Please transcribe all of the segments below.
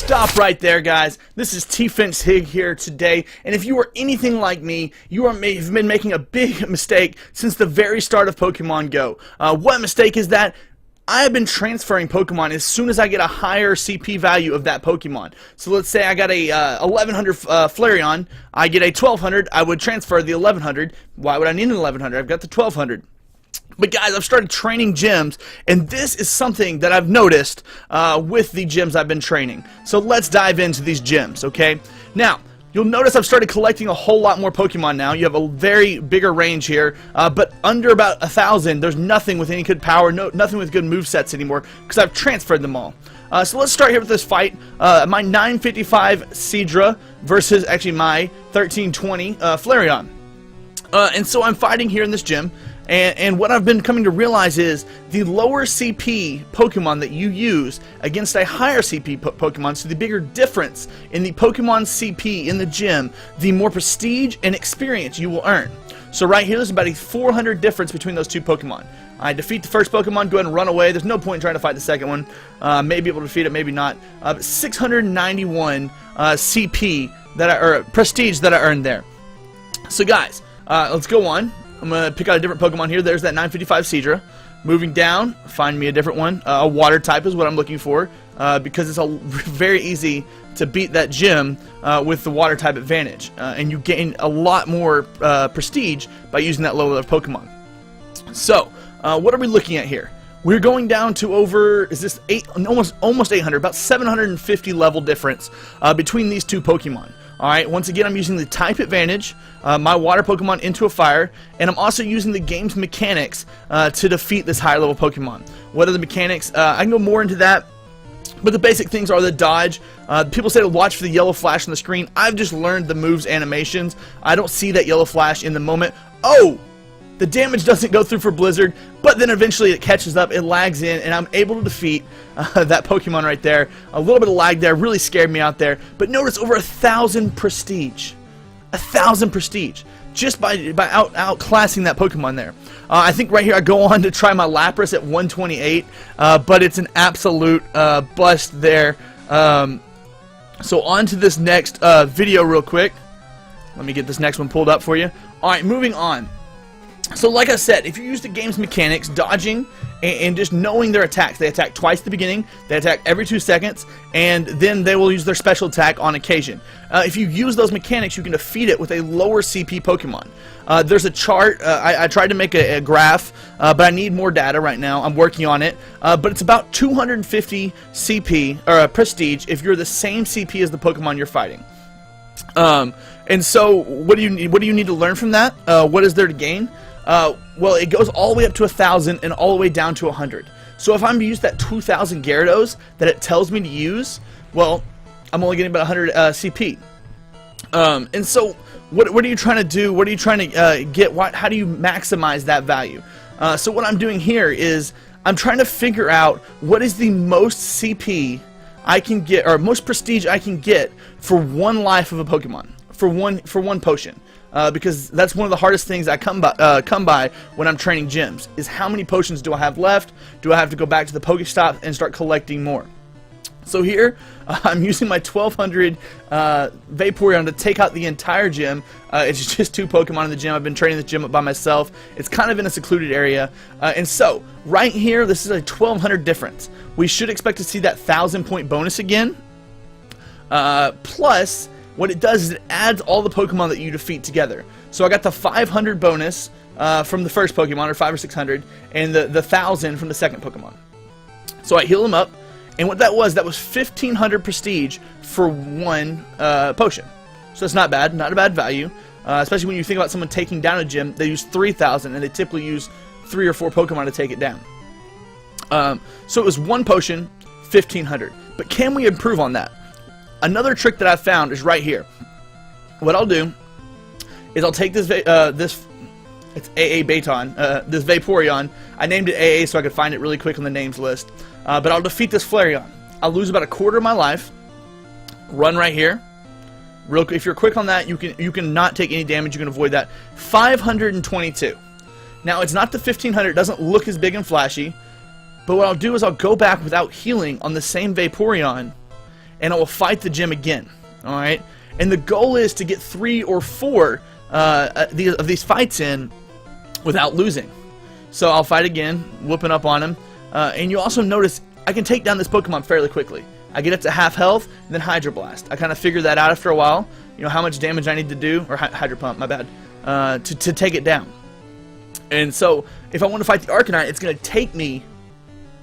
Stop right there, guys. This is T-Fence Hig here today, and if you are anything like me, you have been making a big mistake since the very start of Pokemon Go. What mistake is that? I have been transferring Pokemon as soon as I get a higher CP value of that Pokemon. So let's say I got a 1100 Flareon, I get a 1200, I would transfer the 1100. Why would I need an 1100? I've got the 1200. But guys, I've started training gyms, and this is something that I've noticed with the gyms I've been training. So let's dive into these gyms, okay? Now, you'll notice I've started collecting a whole lot more Pokemon now. You have a very bigger range here, but under about 1,000, there's nothing with any good power, nothing with good movesets anymore, because I've transferred them all. So let's start here with this fight. My 955 Seadra versus actually my 1320 Flareon. And so I'm fighting here in this gym. And what I've been coming to realize is the lower CP Pokemon that you use against a higher CP Pokemon, so the bigger difference in the Pokemon CP in the gym, the more prestige and experience you will earn. So right here, there's about a 400 difference between those two Pokemon. I defeat the first Pokemon, go ahead and run away. There's no point in trying to fight the second one. May be able to defeat it, maybe not. But 691 CP, or prestige that I earned there. So guys, let's go on. I'm going to pick out a different Pokemon here. There's that 955 Seadra. Moving down, find me a different one. A water type is what I'm looking for, because it's very easy to beat that gym with the water type advantage. And you gain a lot more prestige by using that lower level Pokemon. So, what are we looking at here? We're going down to over, is this almost 800, about 750 level difference between these two Pokemon. Alright, once again, I'm using the type advantage, my water Pokemon into a fire, and I'm also using the game's mechanics to defeat this higher level Pokemon. What are the mechanics? I can go more into that, but the basic things are the dodge. People say to watch for the yellow flash on the screen. I've just learned the moves animations. I don't see that yellow flash in the moment. Oh! The damage doesn't go through for Blizzard, but then eventually it catches up, it lags in, and I'm able to defeat that Pokemon right there. A little bit of lag there really scared me out there, but notice over 1,000 prestige. 1,000 prestige. Just by outclassing that Pokemon there. I think right here I go on to try my Lapras at 128, but it's an absolute bust there. So on to this next video real quick. Let me get this next one pulled up for you. Alright, moving on. So like I said, if you use the game's mechanics, dodging, and just knowing their attacks, they attack twice at the beginning, they attack every 2 seconds, and then they will use their special attack on occasion. If you use those mechanics, you can defeat it with a lower CP Pokemon. There's a chart, I tried to make a graph, but I need more data right now, I'm working on it, but it's about 250 CP, or prestige, if you're the same CP as the Pokemon you're fighting. And so, what do you need to learn from that? What is there to gain? Well, it goes all the way up to 1,000 and all the way down to 100. So if I'm to use that 2,000 Gyarados that it tells me to use, well, I'm only getting about 100 CP. And so, what are you trying to do? What are you trying to get? How do you maximize that value? So what I'm doing here is I'm trying to figure out what is the most CP I can get, or most prestige I can get for one life of a Pokemon, for one potion. Because that's one of the hardest things I come by when I'm training gyms, is how many potions do I have left? Do I have to go back to the Pokestop and start collecting more? So here, I'm using my 1200 Vaporeon to take out the entire gym. It's just 2 Pokemon in the gym. I've been training this gym up by myself. It's kind of in a secluded area. And so, right here, this is a 1200 difference. We should expect to see that 1,000 point bonus again. Plus, what it does is it adds all the Pokemon that you defeat together. So I got the 500 bonus from the first Pokemon, or 500 or 600, and the 1,000 from the second Pokemon. So I heal him up, and what that was 1,500 prestige for one potion. So that's not bad, not a bad value, especially when you think about someone taking down a gym. They use 3,000, and they typically use 3 or 4 Pokemon to take it down. So it was one potion, 1,500. But can we improve on that? Another trick that I've found is right here. What I'll do is I'll take this it's AA Baton, this Vaporeon. I named it AA so I could find it really quick on the names list. But I'll defeat this Flareon. I'll lose about a quarter of my life. Run right here. If you're quick on that, you can not take any damage. You can avoid that. 522. Now it's not the 1,500. It doesn't look as big and flashy. But what I'll do is I'll go back without healing on the same Vaporeon, and I will fight the gym again. Alright? And the goal is to get 3 or 4 of these fights in without losing. So I'll fight again, whooping up on him. And you also notice I can take down this Pokemon fairly quickly. I get up to half health, and then Hydro Blast. I kind of figured that out after a while. You know how much damage I need to do, or Hydro Pump, my bad, to take it down. And so if I want to fight the Arcanine, it's going to take me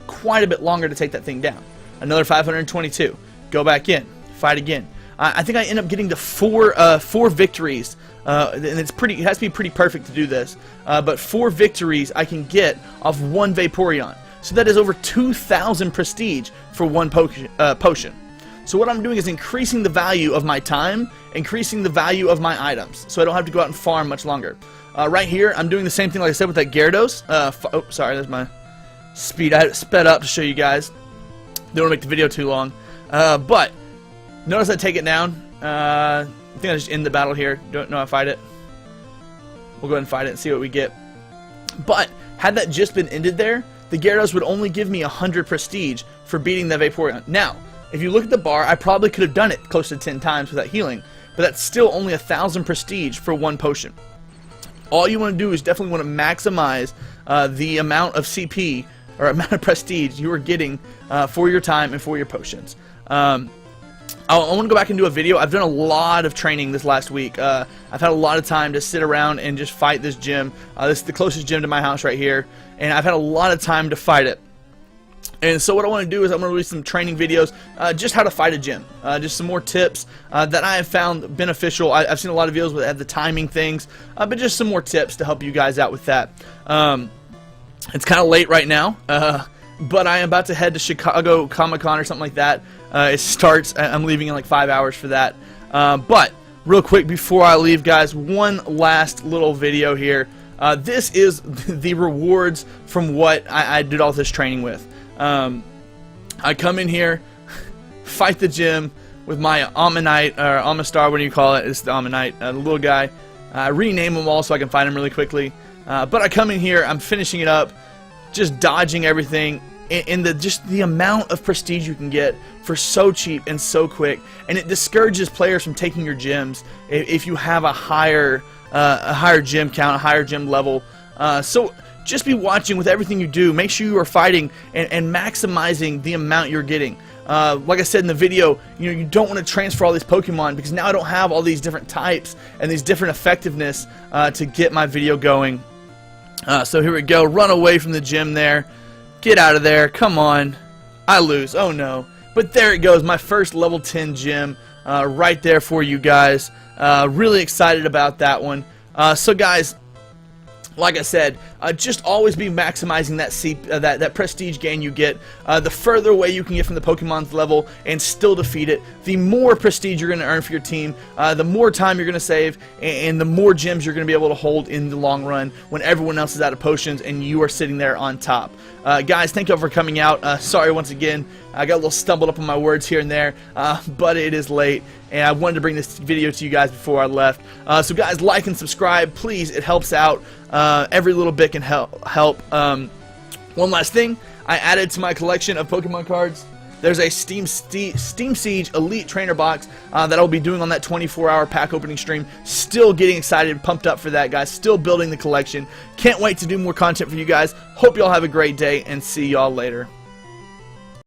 quite a bit longer to take that thing down. Another 522. Go back in, fight again. I think I end up getting to 4 victories, and it has to be pretty perfect to do this. But 4 victories I can get off 1 Vaporeon. So that is over 2,000 prestige for 1 potion. So what I'm doing is increasing the value of my time, increasing the value of my items, so I don't have to go out and farm much longer. Right here, I'm doing the same thing like I said with that Gyarados. Oh, sorry, that's my speed. I had it sped up to show you guys. Don't want to make the video too long. But notice I take it down. I think I just end the battle here. Don't know how to fight it. We'll go ahead and fight it and see what we get. But had that just been ended there, the Gyarados would only give me 100 prestige for beating the Vaporeon. Now, if you look at the bar, I probably could have done it close to 10 times without healing, but that's still only 1,000 prestige for 1 potion. All you want to do is definitely want to maximize the amount of CP, or amount of prestige you are getting for your time and for your potions. I want to go back and do a video. I've done a lot of training this last week. I've had a lot of time to sit around and just fight this gym. This is the closest gym to my house right here, and I've had a lot of time to fight it. And so what I want to do is I'm going to release some training videos, just how to fight a gym, just some more tips that I have found beneficial. I've seen a lot of videos that have the timing things, but just some more tips to help you guys out with that. It's kind of late right now, but I am about to head to Chicago Comic-Con or something like that. It starts, I'm leaving in like 5 hours for that. But real quick before I leave, guys, one last little video here. This is the rewards from what I did all this training with. I come in here, fight the gym with my Ammonite, or Amistar, what do you call it? It's the Ammonite, the little guy. I rename them all so I can find them really quickly. But I come in here, I'm finishing it up, just dodging everything, and just the amount of prestige you can get for so cheap and so quick, and it discourages players from taking your gyms if you have a higher gym count, a higher gym level. So just be watching with everything you do. Make sure you are fighting and maximizing the amount you're getting. Like I said in the video, you don't want to transfer all these Pokemon because now I don't have all these different types and these different effectiveness to get my video going. So here we go. Run away from the gym there. Get out of there. Come on. I lose. Oh no. But there it goes. My first level 10 gym right there for you guys. Really excited about that one. So guys, like I said, just always be maximizing that prestige gain you get. The further away you can get from the Pokemon's level and still defeat it, the more prestige you're going to earn for your team, the more time you're going to save, and the more gems you're going to be able to hold in the long run when everyone else is out of potions and you are sitting there on top. Guys, thank you all for coming out. Sorry once again, I got a little stumbled up on my words here and there, but it is late, and I wanted to bring this video to you guys before I left. So guys, like and subscribe, please. It helps out. Every little bit can help. One last thing, I added to my collection of Pokemon cards. There's a Steam Siege Elite Trainer box that I'll be doing on that 24-hour pack opening stream. Still getting excited and pumped up for that, guys. Still building the collection. Can't wait to do more content for you guys. Hope you all have a great day, and see y'all later.